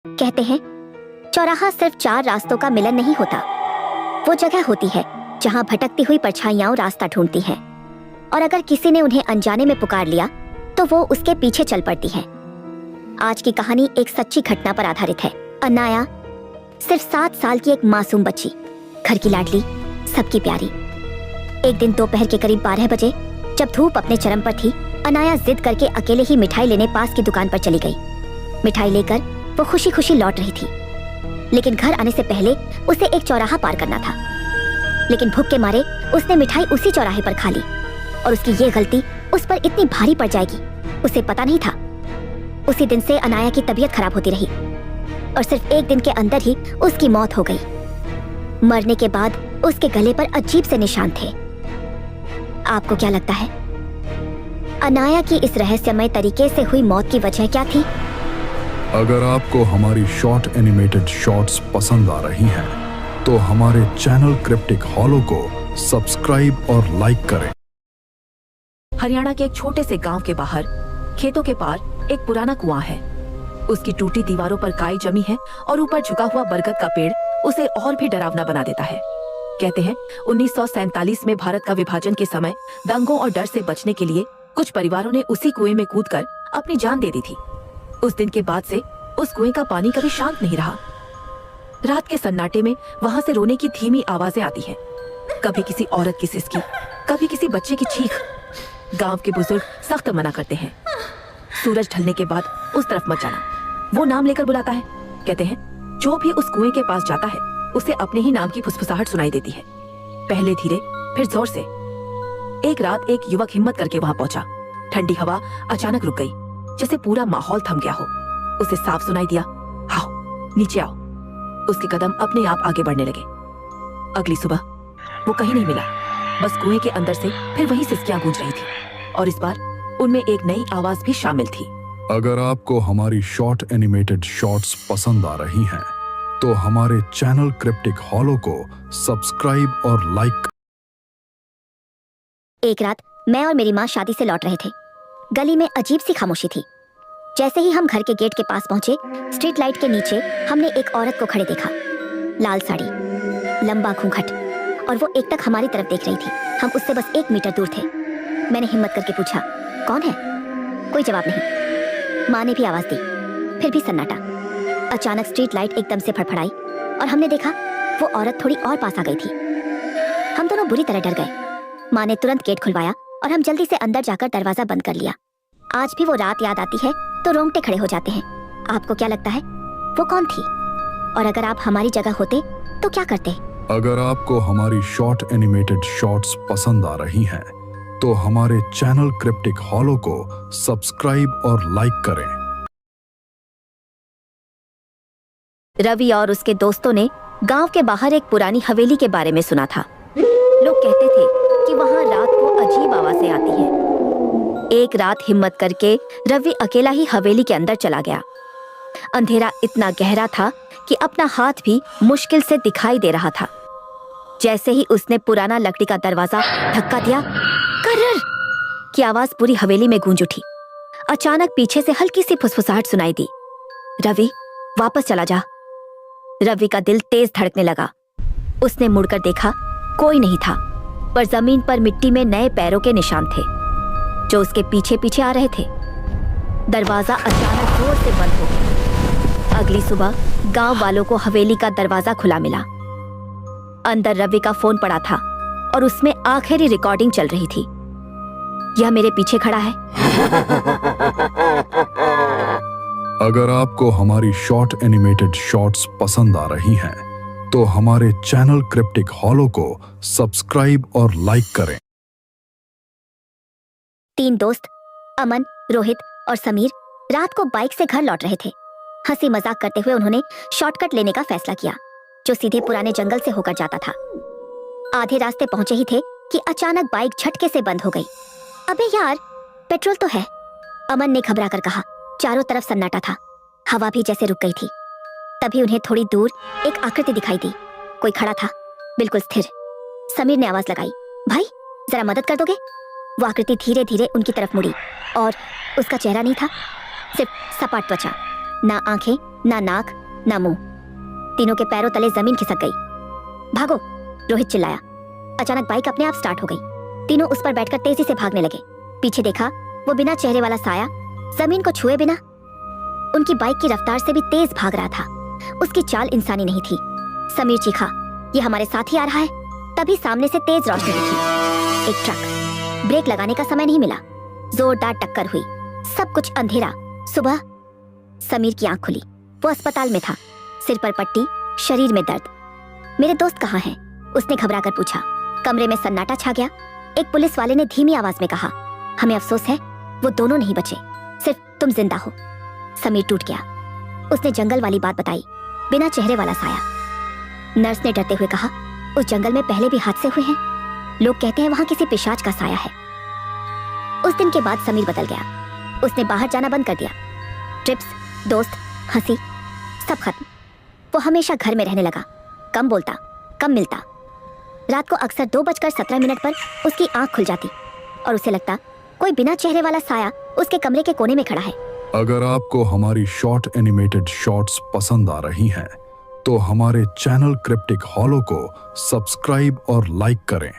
कहते हैं चौराहा सिर्फ 4 रास्तों का मिलन नहीं होता, वो जगह होती है जहां भटकती हुई परछाइयां रास्ता ढूंढती हैं, और अगर किसी ने उन्हें अनजाने में पुकार लिया तो वो उसके पीछे चल पड़ती हैं। आज की कहानी एक सच्ची घटना पर आधारित है। अनाया सिर्फ 7 साल की एक मासूम बच्ची, घर की लाडली, सबकी प्यारी। एक दिन दोपहर के करीब 12 बजे जब धूप अपने चरम पर थी, अनाया जिद करके अकेले ही मिठाई लेने पास की दुकान पर चली गई। मिठाई लेकर वो खुशी खुशी लौट रही थी, लेकिन घर आने से पहले उसे एक चौराहा पार करना था। लेकिन भूख के मारे उसने मिठाई उसी चौराहे पर खा ली, और उसकी ये गलती उस पर इतनी भारी पड़ जाएगी उसे पता नहीं था। उसी दिन से अनाया की तबीयत खराब होती रही, और सिर्फ एक दिन के अंदर ही उसकी मौत हो गई। मरने के बाद उसके गले पर अजीब से निशान थे। आपको क्या लगता है अनाया की इस रहस्यमय तरीके से हुई मौत की वजह क्या थी? अगर आपको हमारी शॉर्ट एनिमेटेड शॉर्ट्स पसंद आ रही हैं, तो हमारे चैनल क्रिप्टिक हॉलो को सब्सक्राइब और लाइक करें। हरियाणा के एक छोटे से गांव के बाहर खेतों के पार एक पुराना कुआं है। उसकी टूटी दीवारों पर काई जमी है और ऊपर झुका हुआ बरगद का पेड़ उसे और भी डरावना बना देता है। कहते हैं 1947 में भारत का विभाजन के समय दंगों और डर से बचने के लिए कुछ परिवारों ने उसी कुएं में कूदकर अपनी जान दे दी थी। उस दिन के बाद से उस कुएं का पानी कभी शांत नहीं रहा। रात के सन्नाटे में वहां से रोने की धीमी आवाजें आती हैं, कभी किसी औरत की सिसकी, कभी किसी बच्चे की चीख। गांव के बुजुर्ग सख्त मना करते हैं, सूरज ढलने के बाद उस तरफ मत जाना। वो नाम लेकर बुलाता है। कहते हैं जो भी उस कुएं के पास जाता है उसे अपने ही नाम की फुसफुसाहट सुनाई देती है, पहले धीरे फिर जोर से। एक रात एक युवक हिम्मत करके वहां पहुंचा। ठंडी हवा अचानक रुक गई, जैसे पूरा माहौल थम गया हो। उसे साफ सुनाई दिया, आओ नीचे आओ। उसके कदम अपने आप आगे बढ़ने लगे। अगली सुबह वो कहीं नहीं मिला, बस कुएं के अंदर से फिर वही सिसकियां गूंज रही थी, और इस बार उनमें एक नई आवाज भी शामिल थी। अगर आपको हमारी शॉर्ट एनिमेटेड शॉर्ट्स पसंद आ रही हैं, तो हमारे चैनल क्रिप्टिक हॉलो को सब्सक्राइब और लाइक। एक रात मैं और मेरी माँ शादी से लौट रहे थे। गली में अजीब सी खामोशी थी। जैसे ही हम घर के गेट के पास पहुंचे, स्ट्रीट लाइट के नीचे हमने एक औरत को खड़े देखा। लाल साड़ी, लंबा घूंघट, और वो एकटक हमारी तरफ देख रही थी। हम उससे बस 1 मीटर दूर थे। मैंने हिम्मत करके पूछा, कौन है? कोई जवाब नहीं। माँ ने भी आवाज दी, फिर भी सन्नाटा। अचानक स्ट्रीट लाइट एकदम से फड़फड़ाई और हमने देखा वो औरत थोड़ी और पास आ गई थी। हम दोनों बुरी तरह डर गए। माँ ने तुरंत गेट खुलवाया और हम जल्दी से अंदर जाकर दरवाजा बंद कर लिया। आज भी वो रात याद आती है तो रोंगटे खड़े हो जाते हैं। आपको क्या लगता है वो कौन थी? और अगर आप हमारी जगह होते तो क्या करते? अगर आपको हमारी शॉर्ट एनिमेटेड शॉर्ट्स पसंद आ रही हैं, तो हमारे चैनल क्रिप्टिक हॉलो को सब्सक्राइब और लाइक करें। रवि और उसके दोस्तों ने गांव के बाहर एक पुरानी हवेली के बारे में सुना था। लोग कहते थे कि वहां रात को अजीब आवाजें आती हैं। एक रात हिम्मत करके रवि अकेला ही हवेली के अंदर चला गया। अंधेरा इतना गहरा था कि अपना हाथ भी मुश्किल से दिखाई दे रहा था। जैसे ही उसने पुराना लकड़ी का दरवाजा धक्का दिया, कर्रर की आवाज पूरी हवेली में गूंज उठी। अचानक पीछे से हल्की सी फुसफुसाहट सुनाई दी, रवि वापस चला जा। रवि का दिल तेज धड़कने लगा। उसने मुड़कर देखा, कोई नहीं था, पर जमीन पर मिट्टी में नए पैरों के निशान थे जो उसके पीछे पीछे आ रहे थे। दरवाजा अचानक जोर से बंद हो गया। अगली सुबह गांव वालों को हवेली का दरवाजा खुला मिला। अंदर रवि का फोन पड़ा था और उसमें आखिरी रिकॉर्डिंग चल रही थी। यह मेरे पीछे खड़ा है। अगर आपको हमारी शॉर्ट एनिमेटेड शॉर्ट्स पसंद आ रही हैं, तो हमारे चैनल क्रिप्टिक हॉलो को सब्सक्राइब और लाइक करें। 3 दोस्त अमन, रोहित और समीर रात को बाइक से घर लौट रहे थे। हंसी मजाक करते हुए उन्होंने शॉर्टकट लेने का फैसला किया, जो सीधे पुराने जंगल से होकर जाता था। आधे रास्ते पहुंचे ही थे कि अचानक बाइक झटके से बंद हो गई। अबे यार, पेट्रोल तो है, अमन ने घबरा कर कहा। चारों तरफ सन्नाटा था, हवा भी जैसे रुक गई थी। तभी उन्हें थोड़ी दूर एक आकृति दिखाई दी। कोई खड़ा था, बिल्कुल स्थिर। समीर ने आवाज लगाई, भाई जरा मदद कर दोगे? वो आकृति धीरे धीरे उनकी तरफ मुड़ी और उसका चेहरा नहीं था, सिर्फ सपाट त्वचा, ना आंखें, ना नाक, ना मुंह। तीनों के पैरों तले जमीन खिसक गई। भागो, रोहित चिल्लाया। अचानक बाइक अपने आप स्टार्ट हो गई। तीनों उस पर बैठकर तेजी से भागने लगे। पीछे देखा, वो बिना चेहरे वाला साया जमीन को छुए बिना उनकी बाइक की रफ्तार से भी तेज भाग रहा था। उसकी चाल इंसानी नहीं थी। समीर चीखा, ये हमारे साथ ही आ रहा है। तभी सामने से तेज रोशनी दिखी। एक ट्रक। ब्रेक लगाने का समय नहीं मिला। जोरदार टक्कर हुई। सब कुछ अंधेरा। सुबह समीर की आंख खुली। वो अस्पताल में था, सिर पर पट्टी, शरीर में दर्द। मेरे दोस्त कहाँ हैं? उसने घबरा कर पूछा। कमरे में सन्नाटा छा गया। एक पुलिस वाले ने धीमी आवाज में कहा, हमें अफसोस है, वो दोनों नहीं बचे, सिर्फ तुम जिंदा हो। समीर टूट गया। उसने जंगल वाली बात बताई, बिना चेहरे वाला साया। नर्स ने डरते हुए कहा, उस जंगल में पहले भी हादसे हुए हैं। लोग कहते हैं वहां किसी पिशाच का साया है। उस दिन के बाद समीर बदल गया। उसने बाहर जाना बंद कर दिया। ट्रिप्स, दोस्त, हंसी, सब खत्म। वो हमेशा घर में रहने लगा। कम बोलता, कम मिलता। रात को अक्सर 2:17 पर उसकी आंख खुल जाती और उसे लगता कोई बिना चेहरे वाला साया उसके कमरे के कोने में खड़ा है। अगर आपको हमारी शॉर्ट एनिमेटेड शॉर्ट्स पसंद आ रही हैं, तो हमारे चैनल क्रिप्टिक हॉलो को सब्सक्राइब और लाइक करें।